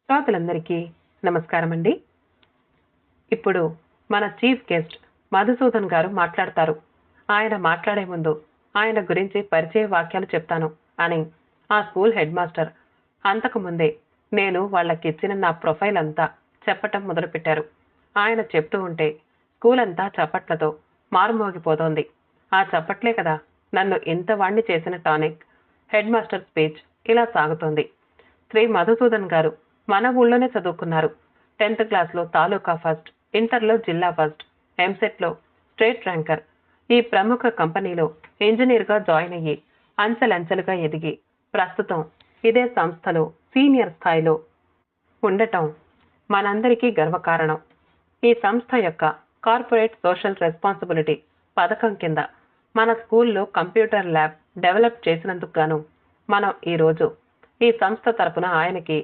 శ్రోతలందరికీ నమస్కారం అండి. ఇప్పుడు మన చీఫ్ గెస్ట్ మధుసూదన్ గారు మాట్లాడతారు. ఆయన మాట్లాడే ముందు ఆయన గురించి పరిచయ వాక్యాలు చెప్తాను అని ఆ స్కూల్ హెడ్ మాస్టర్ అంతకు ముందే నేను వాళ్ళకిచ్చిన నా ప్రొఫైల్ అంతా చెప్పటం మొదలుపెట్టారు. ఆయన చెప్తూ ఉంటే స్కూల్ అంతా చప్పట్లతో మారుమోగిపోతోంది. ఆ చప్పట్లే కదా నన్ను ఇంత వాణ్ణి చేసిన టానిక్. హెడ్ మాస్టర్ స్పీచ్ ఇలా సాగుతోంది. శ్రీ మధుసూదన్ గారు మన ఊళ్ళోనే చదువుకున్నారు. 10th క్లాస్లో తాలూకా ఫస్ట్, ఇంటర్లో జిల్లా ఫస్ట్, ఎంసెట్లో స్టేట్ ర్యాంకర్. ఈ ప్రముఖ కంపెనీలో ఇంజనీర్గా జాయిన్ అయ్యి అంచెలంచెలుగా ఎదిగి ప్రస్తుతం ఇదే సంస్థలో సీనియర్ స్థాయిలో ఉండటం మనందరికీ గర్వకారణం. ఈ సంస్థ యొక్క కార్పొరేట్ సోషల్ రెస్పాన్సిబిలిటీ పథకం కింద మన స్కూల్లో కంప్యూటర్ ల్యాబ్ డెవలప్ చేసినందుకు గాను మనం ఈరోజు ఈ సంస్థ తరపున ఆయనకి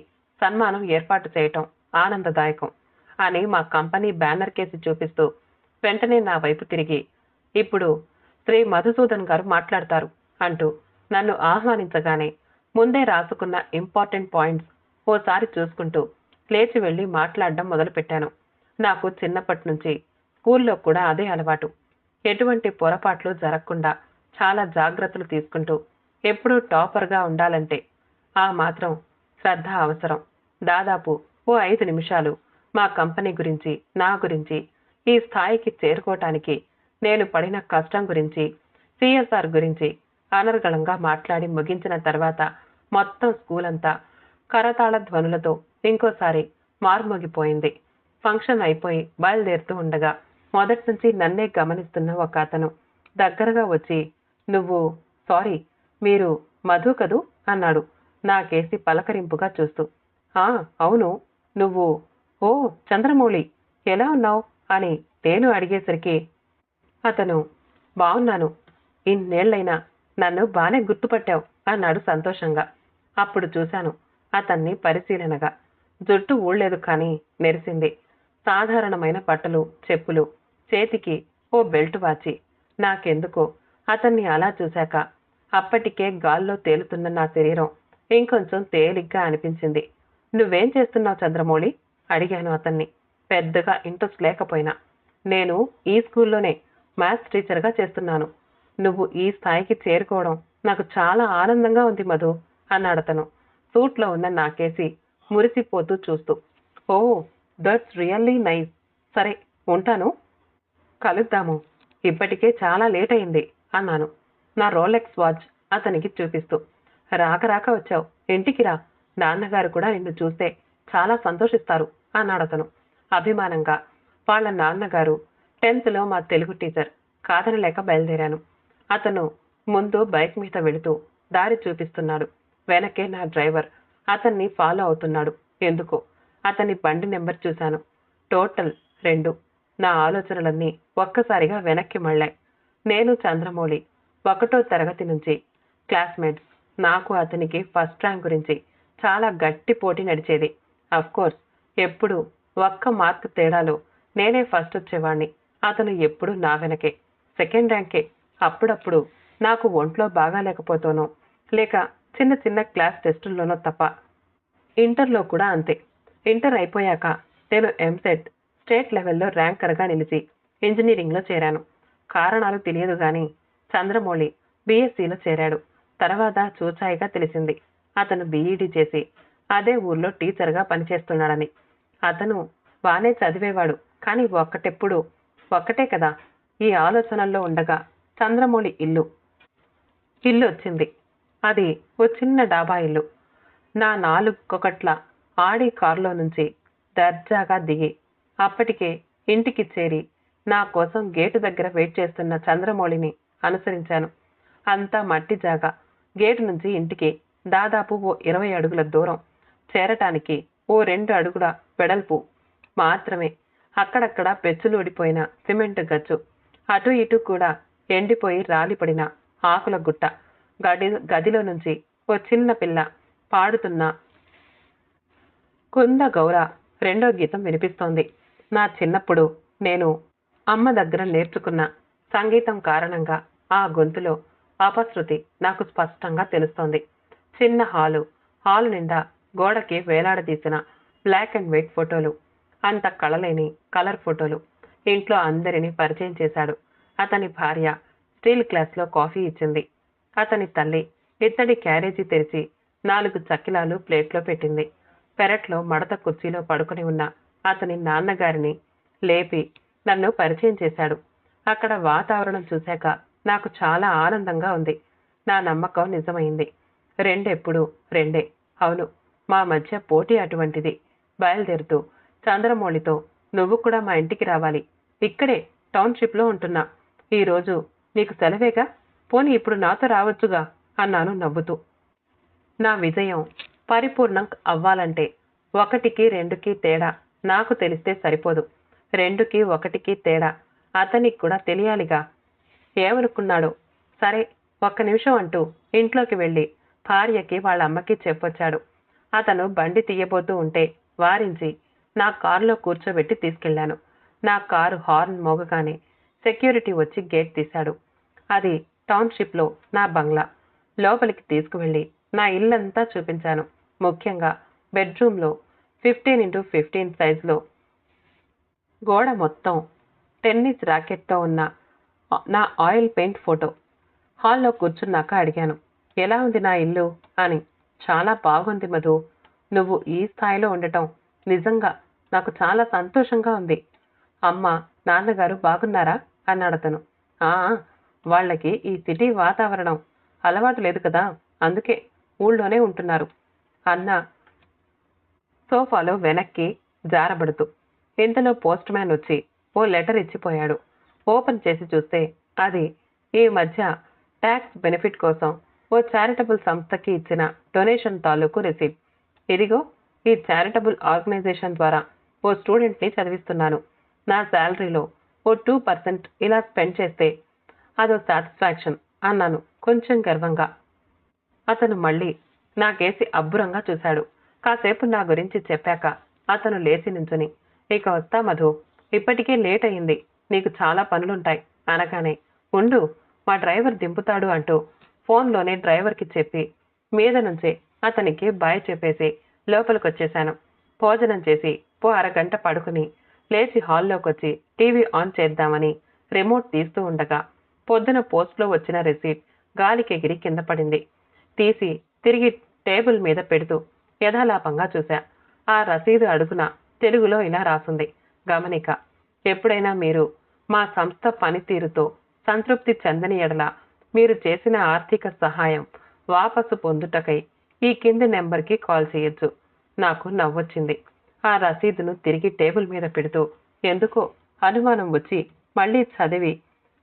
సన్మానం ఏర్పాటు చేయటం ఆనందదాయకం అని మా కంపెనీ బ్యానర్ కేసి చూపిస్తూ వెంటనే నా వైపు తిరిగి, ఇప్పుడు శ్రీ మధుసూదన్ గారు మాట్లాడతారు అంటూ నన్ను ఆహ్వానించగానే ముందే రాసుకున్న ఇంపార్టెంట్ పాయింట్స్ ఓసారి చూసుకుంటూ లేచి వెళ్ళి మాట్లాడడం మొదలుపెట్టాను. నాకు చిన్నప్పటి నుంచి స్కూల్లో కూడా అదే అలవాటు. ఎటువంటి పొరపాట్లు జరగకుండా చాలా జాగ్రత్తలు తీసుకుంటూ ఎప్పుడూ టాపర్గా ఉండాలంటే ఆ మాత్రం శ్రద్ధ అవసరం. దాదాపు ఓ 5 నిమిషాలు మా కంపెనీ గురించి, నా గురించి, ఈ స్థాయికి చేరుకోవటానికి నేను పడిన కష్టం గురించి, సిఎస్ఆర్ గురించి అనర్గళంగా మాట్లాడి ముగించిన తర్వాత మొత్తం స్కూల్ అంతా కరతాళ ధ్వనులతో ఇంకోసారి మార్మోగిపోయింది. ఫంక్షన్ అయిపోయి బయలుదేరుతూ ఉండగా మొదటి నుంచి నన్నే గమనిస్తున్న ఒక అతను దగ్గరగా వచ్చి, నువ్వు సారీ మీరు మధు కదూ అన్నాడు నాకేసి పలకరింపుగా చూస్తూ. ఆ అవును, నువ్వు ఓ చంద్రమౌళి ఎలా ఉన్నావు అని నేను అడిగేసరికి అతను బాగున్నాను, ఇన్నేళ్లైనా నన్ను బానే గుర్తుపట్టావు అన్నాడు సంతోషంగా. అప్పుడు చూశాను అతన్ని పరిశీలనగా. జుట్టు ఊళ్లేదు కానీ మెరిసింది. సాధారణమైన బట్టలు, చెప్పులు, చేతికి ఓ బెల్ట్ వాచి. నాకెందుకో అతన్ని అలా చూశాక అప్పటికే గాల్లో తేలుతున్న నా శరీరం ఇంకొంచెం తేలిగ్గా అనిపించింది. నువ్వేం చేస్తున్నావు చంద్రమౌళి అడిగాను అతన్ని, పెద్దగా ఇంట్రెస్ట్ లేకపోయినా. నేను ఈ స్కూల్లోనే మ్యాథ్స్ టీచర్గా చేస్తున్నాను. నువ్వు ఈ స్థాయికి చేరుకోవడం నాకు చాలా ఆనందంగా ఉంది మధు అన్నాడతను సూట్లో ఉన్న నాకేసి మురిసిపోతూ చూస్తూ. Oh that's really nice. సరే ఉంటాను, కలుద్దాము. ఇప్పటికే చాలా లేట్ అయింది అన్నాను నా రోలెక్స్ వాచ్ అతనికి చూపిస్తూ. రాక రాక వచ్చావు, ఇంటికి రా, నాన్నగారు కూడా నిన్ను చూస్తే చాలా సంతోషిస్తారు అన్నాడతను అభిమానంగా. వాళ్ళ నాన్నగారు 10th మా తెలుగు టీచర్ కాదనలేక బయలుదేరాను. అతను ముందు బైక్ మీద వెళుతూ దారి చూపిస్తున్నాడు. వెనకే నా డ్రైవర్ అతన్ని ఫాలో అవుతున్నాడు. ఎందుకో అతని బండి నెంబర్ చూశాను. టోటల్ 2. నా ఆలోచనలన్నీ ఒక్కసారిగా వెనక్కి మళ్ళాయి. నేను చంద్రమౌళి 1వ తరగతి నుంచి క్లాస్మేట్స్. నాకు అతనికి ఫస్ట్ ర్యాంక్ గురించి చాలా గట్టి పోటీ నడిచేది. కోర్స్ ఎప్పుడు ఒక్క మార్క్ తేడాలో నేనే ఫస్ట్ వచ్చేవాణ్ణి. అతను ఎప్పుడు నా వెనకే, సెకండ్ ర్యాంకే. అప్పుడప్పుడు నాకు ఒంట్లో బాగాలేకపోతానో లేక చిన్న చిన్న క్లాస్ టెస్టుల్లోనో తప్ప. ఇంటర్లో కూడా అంతే. ఇంటర్ అయిపోయాక నేను ఎంసెట్ స్టేట్ లెవెల్లో ర్యాంకర్గా నిలిచి ఇంజనీరింగ్లో చేరాను. కారణాలు తెలియదు గాని చంద్రమౌళి బీఎస్సీలో చేరాడు. తర్వాత చూచాయిగా తెలిసింది అతను బీఈడీ చేసి అదే ఊర్లో టీచర్గా పనిచేస్తున్నాడని. అతను బానే చదివేవాడు కానీ ఒక్కటే కదా. ఈ ఆలోచనల్లో ఉండగా చంద్రమౌళి ఇల్లు వచ్చింది. అది ఓ చిన్న డాబా ఇల్లు. నా 4 కొకట్ల ఆడి కారులో నుంచి దర్జాగా దిగి అప్పటికే ఇంటికి చేరి నా కోసం గేటు దగ్గర వెయిట్ చేస్తున్న చంద్రమౌళిని అనుసరించాను. అంతా మట్టి జాగా. గేటు నుంచి ఇంటికి దాదాపు ఓ 20 అడుగుల దూరం. చేరటానికి ఓ 2 అడుగుల వెడల్పు మాత్రమే. అక్కడక్కడ పెచ్చులుడిపోయిన సిమెంట్ గచ్చు. అటు ఇటు కూడా ఎండిపోయి రాలిపడిన ఆకుల గుట్ట. గదిలో నుంచి ఓ చిన్న పిల్ల పాడుతున్న కుంద గౌర 2వ గీతం వినిపిస్తోంది. నా చిన్నప్పుడు నేను అమ్మ దగ్గర నేర్చుకున్న సంగీతం కారణంగా ఆ గొంతులో అపశృతి నాకు స్పష్టంగా తెలుస్తోంది. చిన్న హాలు నిండా గోడకి వేలాడదీసిన బ్లాక్ అండ్ వైట్ ఫోటోలు, అంత కళలేని కలర్ ఫోటోలు. ఇంట్లో అందరినీ పరిచయం చేశాడు. అతని భార్య స్టీల్ గ్లాస్లో కాఫీ ఇచ్చింది. అతని తల్లి ఇత్తడి క్యారేజీ తెరిచి 4 చక్కిలాలు ప్లేట్లో పెట్టింది. పెరట్లో మడత కుర్చీలో పడుకుని ఉన్న అతని నాన్నగారిని లేపి నన్ను పరిచయం చేశాడు. అక్కడ వాతావరణం చూశాక నాకు చాలా ఆనందంగా ఉంది. నా నమ్మకం నిజమైంది. రెండెప్పుడు రెండే. అవును, మా మధ్య పోటీ అటువంటిది. బయలుదేరుతూ చంద్రమౌళితో, నువ్వు కూడా మా ఇంటికి రావాలి. ఇక్కడే టౌన్షిప్లో ఉంటున్నా. ఈరోజు నీకు సెలవేగా, పోనీ ఇప్పుడు నాతో రావచ్చుగా అన్నాను నవ్వుతూ. నా విజయం పరిపూర్ణం అవ్వాలంటే 1కి 2కి తేడా నాకు తెలిస్తే సరిపోదు. 2కి 1కి తేడా అతనికి కూడా తెలియాలిగా. ఏమనుకున్నాడో. సరే, ఒక్క నిమిషం అంటూ ఇంట్లోకి వెళ్ళి భార్యకి వాళ్ళ అమ్మకి చెప్పొచ్చాడు. అతను బండి తీయబోతూ ఉంటే వారించి నా కారులో కూర్చోబెట్టి తీసుకెళ్లాను. నా కారు హార్న్ మోగగానే సెక్యూరిటీ వచ్చి గేట్ తీశాడు. అది టౌన్షిప్లో నా బంగ్లా. లోపలికి తీసుకువెళ్ళి నా ఇల్లంతా చూపించాను. ముఖ్యంగా బెడ్రూమ్లో 15x15 సైజులో గోడ మొత్తం టెన్నిస్ ర్యాకెట్తో ఉన్న నా ఆయిల్ పెయింట్ ఫోటో. హాల్లో కూర్చున్నాక అడిగాను, ఎలా ఉంది నా ఇల్లు అని. చాలా బాగుంది మధు. నువ్వు ఈ స్థాయిలో ఉండటం నిజంగా నాకు చాలా సంతోషంగా ఉంది. అమ్మ, నాన్నగారు బాగున్నారా అన్నాడతను. ఆ, వాళ్ళకి ఈ సిటీ వాతావరణం అలవాటు లేదు కదా, అందుకే ఊళ్ళోనే ఉంటున్నారు అన్న సోఫాలో వెనక్కి జారబడుతూ. ఇంతలో పోస్ట్ మ్యాన్ వచ్చి ఓ లెటర్ ఇచ్చిపోయాడు. ఓపెన్ చేసి చూస్తే అది ఈ మధ్య ట్యాక్స్ బెనిఫిట్ కోసం ఓ చారిటబుల్ సంస్థకి ఇచ్చిన డొనేషన్ తాలూకు రిసీప్ట్. ఇదిగో, ఈ చారిటబుల్ ఆర్గనైజేషన్ ద్వారా ఓ స్టూడెంట్ని చదివిస్తున్నాను. నా శాలరీలో ఓ 2% ఇలా స్పెండ్ చేస్తే అదో సాటిస్ఫాక్షన్ అన్నాను కొంచెం గర్వంగా. అతను మళ్ళీ నాకేసి అబ్బురంగా చూశాడు. కాసేపు నా గురించి చెప్పాక అతను లేచి నుంచుని, ఇక వస్తా మధు, ఇప్పటికే లేట్ అయింది, నీకు చాలా పనులుంటాయి అనగానే, ఉండు, మా డ్రైవర్ దింపుతాడు అంటూ ఫోన్లోనే డ్రైవర్కి చెప్పి మీద నుంచే అతనికి బాయ్ చెప్పేసి లోపలికొచ్చేశాను. భోజనం చేసి అరగంట పడుకుని లేచి హాల్లోకొచ్చి టీవీ ఆన్ చేద్దామని రిమోట్ తీస్తూ ఉండగా పొద్దున పోస్ట్లో వచ్చిన రిసీట్ గాలికి ఎగిరి కింద పడింది. తీసి తిరిగి టేబుల్ మీద పెడుతూ యథాలాపంగా చూశా. ఆ రసీదు అడుగున తెలుగులో ఇలా రాసుంది, గమనిక. ఎప్పుడైనా మీరు మా సంస్థ పనితీరుతో సంతృప్తి చెందని ఎడల మీరు చేసిన ఆర్థిక సహాయం వాపసు పొందుటకై ఈ కింది నెంబర్కి కాల్ చేయొచ్చు. నాకు నవ్వొచ్చింది. ఆ రసీదును తిరిగి టేబుల్ మీద పెడుతూ ఎందుకో అనుమానం వచ్చి మళ్ళీ చదివి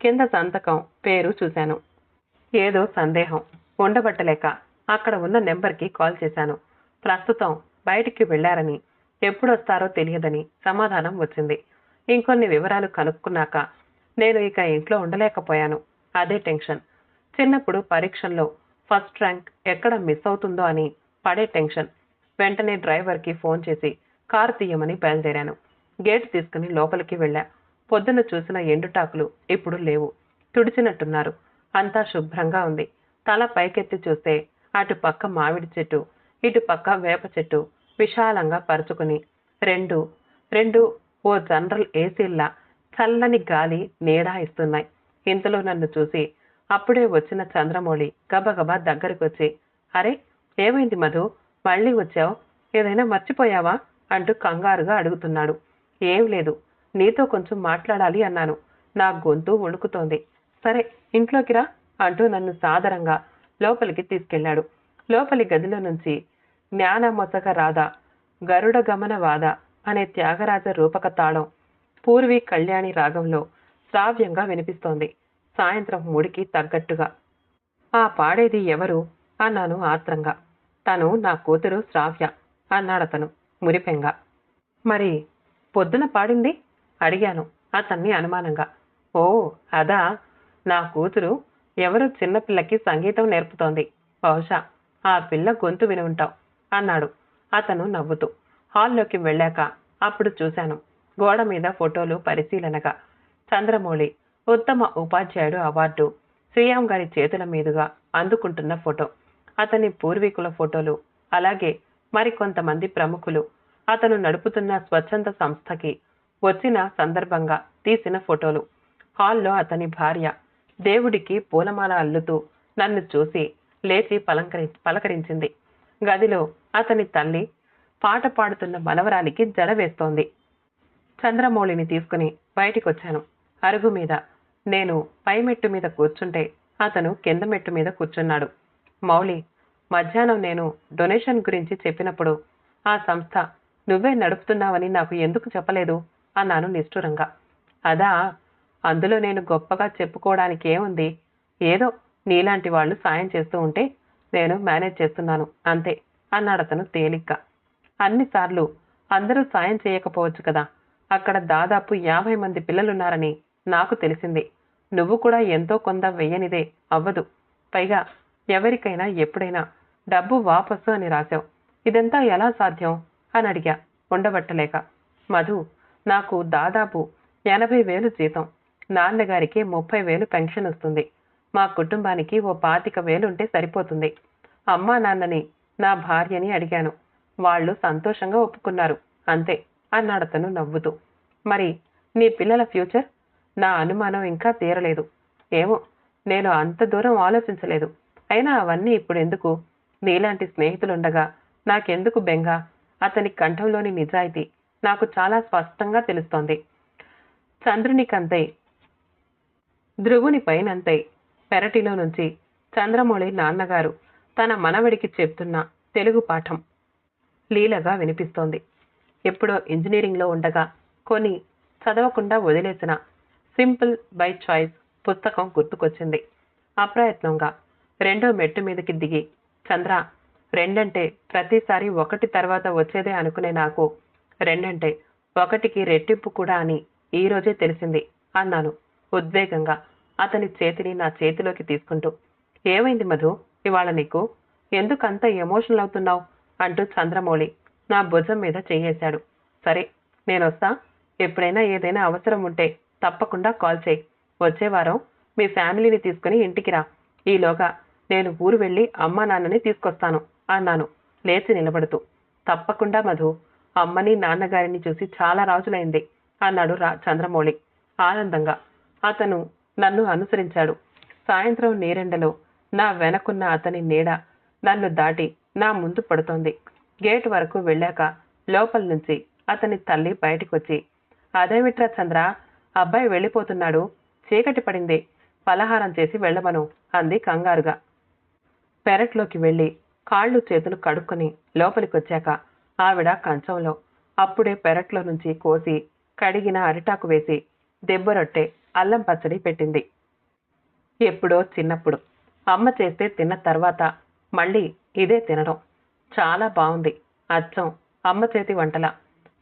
కింద సంతకం, పేరు చూశాను. ఏదో సందేహం ఉండబట్టలేక అక్కడ ఉన్న నెంబర్కి కాల్ చేశాను. ప్రస్తుతం బయటికి వెళ్లారని, ఎప్పుడొస్తారో తెలియదని సమాధానం వచ్చింది. ఇంకొన్ని వివరాలు కనుక్కున్నాక నేను ఇక ఇంట్లో ఉండలేకపోయాను. అదే టెన్షన్. చిన్నప్పుడు పరీక్షల్లో ఫస్ట్ ర్యాంక్ ఎక్కడ మిస్ అవుతుందో అని పడే టెన్షన్. వెంటనే డ్రైవర్కి ఫోన్ చేసి కారు తీయమని బయలుదేరాను. గేట్ తీసుకుని లోపలికి వెళ్ళా. పొద్దున చూసిన ఎండుటాకులు ఇప్పుడు లేవు, తుడిచినట్టున్నారు. అంతా శుభ్రంగా ఉంది. తల పైకెత్తి చూస్తే అటు పక్క మామిడి చెట్టు, ఇటు పక్క వేప చెట్టు విశాలంగా పరుచుకుని రెండు ఓ జనరల్ ఏసీల్లా చల్లని గాలి నీడా ఇస్తున్నాయి. ఇంతలో నన్ను చూసి అప్పుడే వచ్చిన చంద్రమౌళి గబగబా దగ్గరకొచ్చి, అరే, ఏమైంది మధు, మళ్ళీ వచ్చావు, ఏదైనా మర్చిపోయావా అంటూ కంగారుగా అడుగుతున్నాడు. ఏం లేదు, నీతో కొంచెం మాట్లాడాలి అన్నాను. నా గొంతు వణుకుతోంది. సరే, ఇంట్లోకి రా అంటూ నన్ను సాదరంగా లోపలికి తీసుకెళ్లాడు. లోపలి గదిలో నుంచి జ్ఞానమొసగ రాధ, గరుడ గమన వాద అనే త్యాగరాజ రూపక తాళం పూర్వీ కళ్యాణి రాగంలో శ్రావ్యంగా వినిపిస్తోంది. సాయంత్రం 3కి తగ్గట్టుగా. ఆ పాడేది ఎవరు అన్నాను ఆత్రంగా. తను నా కూతురు శ్రావ్య అన్నాడతను మురిపెంగా. మరి పొద్దున పాడింది అడిగాను అతన్ని అనుమానంగా. ఓ అదా, నా కూతురు ఎవరో చిన్నపిల్లకి సంగీతం నేర్పుతోంది. బహుశా ఆ పిల్ల గొంతు విని ఉంటావు అన్నాడు అతను నవ్వుతూ. హాల్లోకి వెళ్ళాక అప్పుడు చూశాను గోడ మీద ఫోటోలు పరిశీలనగా. చంద్రమౌళి ఉత్తమ ఉపాధ్యాయుడు అవార్డు శ్రీయాం గారి చేతుల మీదుగా అందుకుంటున్న ఫోటో, అతని పూర్వీకుల ఫోటోలు, అలాగే మరికొంతమంది ప్రముఖులు అతను నడుపుతున్న స్వచ్ఛంద సంస్థకి వచ్చిన సందర్భంగా తీసిన ఫోటోలు. హాల్లో అతని భార్య దేవుడికి పూలమాల అల్లుతూ నన్ను చూసి లేచి పలకరించింది. గదిలో అతని తల్లి పాట పాడుతున్న మనవరాలికి జడ వేస్తోంది. చంద్రమౌళిని తీసుకుని బయటికొచ్చాను. అరుగు మీద నేను పై మెట్టు మీద కూర్చుంటే అతను కింద మెట్టు మీద కూర్చున్నాడు. మౌళి, మధ్యాహ్నం నేను డొనేషన్ గురించి చెప్పినప్పుడు ఆ సంస్థ నువ్వే నడుపుతున్నావని నాకు ఎందుకు చెప్పలేదు అన్నాను నిష్ఠురంగా. అదా, అందులో నేను గొప్పగా చెప్పుకోవడానికి ఏముంది? ఏదో నీలాంటి వాళ్ళు సాయం చేస్తూ ఉంటే నేను మేనేజ్ చేస్తున్నాను అంతే అన్నాడతను తేలిగ్గా. అన్నిసార్లు అందరూ సాయం చేయకపోవచ్చు కదా. అక్కడ దాదాపు 50 మంది పిల్లలున్నారని నాకు తెలిసింది. నువ్వు కూడా ఎంతో కొంత వెయ్యనిదే అవ్వదు. పైగా ఎవరికైనా ఎప్పుడైనా డబ్బు వాపసు అని రాశావు. ఇదంతా ఎలా సాధ్యం అని అడిగా ఉండబట్టలేక. మధు, నాకు దాదాపు 80,000 జీతం. నాన్నగారికి 30,000 పెన్షన్ వస్తుంది. మా కుటుంబానికి ఓ 25,000 ఉంటే సరిపోతుంది. అమ్మా నాన్నని, నా భార్యని అడిగాను. వాళ్ళు సంతోషంగా ఒప్పుకున్నారు అంతే అన్నాడతను నవ్వుతూ. మరి నీ పిల్లల ఫ్యూచర్? నా అనుమానం ఇంకా తీరలేదు. ఏమో, నేను అంత దూరం ఆలోచించలేదు. అయినా అవన్నీ ఇప్పుడెందుకు? నీలాంటి స్నేహితులుండగా నాకెందుకు బెంగ? అతని కంఠంలోని నిజాయితీ నాకు చాలా స్పష్టంగా తెలుస్తోంది. చంద్రునికంతై ధ్రువుని పైనంతై పెరటిలో నుంచి చంద్రమౌళి నాన్నగారు తన మనవడికి చెప్తున్న తెలుగు పాఠం లీలగా వినిపిస్తోంది. ఎప్పుడో ఇంజనీరింగ్లో ఉండగా కొని చదవకుండా వదిలేసిన సింపుల్ బై చాయిస్ పుస్తకం గుర్తుకొచ్చింది. అప్రయత్నంగా రెండో మెట్టు మీదకి దిగి, చంద్ర, రెండంటే ప్రతిసారి ఒకటి తర్వాత వచ్చేదే అనుకునే నాకు రెండంటే ఒకటికి రెట్టింపు కూడా అని ఈరోజే తెలిసింది అన్నాను ఉద్వేగంగా అతని చేతిని నా చేతిలోకి తీసుకుంటూ. ఏమైంది మధు, ఇవాళ నీకు? ఎందుకంత ఎమోషనల్ అవుతున్నావు అంటూ చంద్రమౌళి నా భుజం మీద చెయ్యేశాడు. సరే, నేనొస్తా. ఎప్పుడైనా ఏదైనా అవసరం ఉంటే తప్పకుండా కాల్ చేయి. వచ్చే వారం మీ ఫ్యామిలీని తీసుకుని ఇంటికి రా. ఈలోగా నేను ఊరు వెళ్ళి అమ్మా నాన్నని తీసుకొస్తాను అన్నాను లేచి నిలబడుతూ. తప్పకుండా మధు, అమ్మని నాన్నగారిని చూసి చాలా రోజులైంది అన్నాడు చంద్రమౌళి ఆనందంగా. అతను నన్ను అనుసరించాడు. సాయంత్రం నీరెండలో నా వెనకున్న అతని నీడ నన్ను దాటి నా ముందు పడుతోంది. గేట్ వరకు వెళ్ళాక లోపల నుంచి అతని తల్లి బయటికొచ్చి, అదేమిట్రా చంద్ర, అబ్బాయి వెళ్ళిపోతున్నాడు, చీకటి పడింది, పలహారం చేసి వెళ్ళమను అంది కంగారుగా. పెరట్లోకి వెళ్ళి కాళ్ళు చేతులు కడుక్కొని లోపలికొచ్చాక ఆవిడ కంచంలో అప్పుడే పెరట్లో నుంచి కోసి కడిగిన అరిటాకు వేసి దెబ్బరొట్టె అల్లం పచ్చడి పెట్టింది. ఎప్పుడో చిన్నప్పుడు అమ్మ చేస్తే తిన్న తర్వాత మళ్ళీ ఇదే తినడం. చాలా బాగుంది. అచ్చం అమ్మ చేతి వంటల.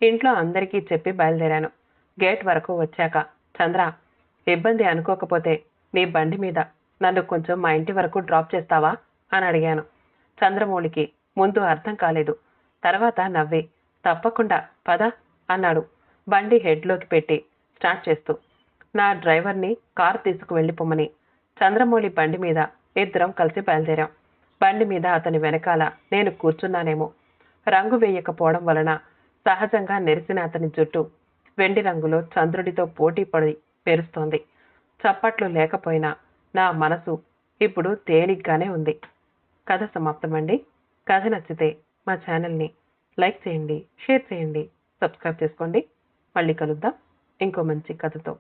ఇంట్లో అందరికీ చెప్పి బయలుదేరాను. గేట్ వరకు వచ్చాక, చంద్ర, ఇబ్బంది అనుకోకపోతే నీ బండి మీద నన్ను కొంచెం మా ఇంటి వరకు డ్రాప్ చేస్తావా అని అడిగాను. చంద్రమౌళికి ముందు అర్థం కాలేదు. తర్వాత నవ్వి, తప్పకుండా పద అన్నాడు బండి హెడ్లోకి పెట్టి స్టార్ట్ చేస్తూ. నా డ్రైవర్ని కారు తీసుకువెళ్ళిపోమని చంద్రమౌళి బండి మీద ఇద్దరం కలిసి బయలుదేరాం. బండి మీద అతని వెనకాల నేను కూర్చున్నానేమో. రంగు వేయకపోవడం వలన సహజంగా నెరిసిన అతని జుట్టు వెండి రంగులో చంద్రుడితో పోటీ పడి మెరుస్తోంది. చప్పట్లు లేకపోయినా నా మనసు ఇప్పుడు తేలిగ్గానే ఉంది. కథ సమాప్తమండి. కథ నచ్చితే మా ఛానల్ని లైక్ చేయండి, షేర్ చేయండి, సబ్స్క్రైబ్ చేసుకోండి. మళ్ళీ కలుద్దాం ఇంకో మంచి కథతో.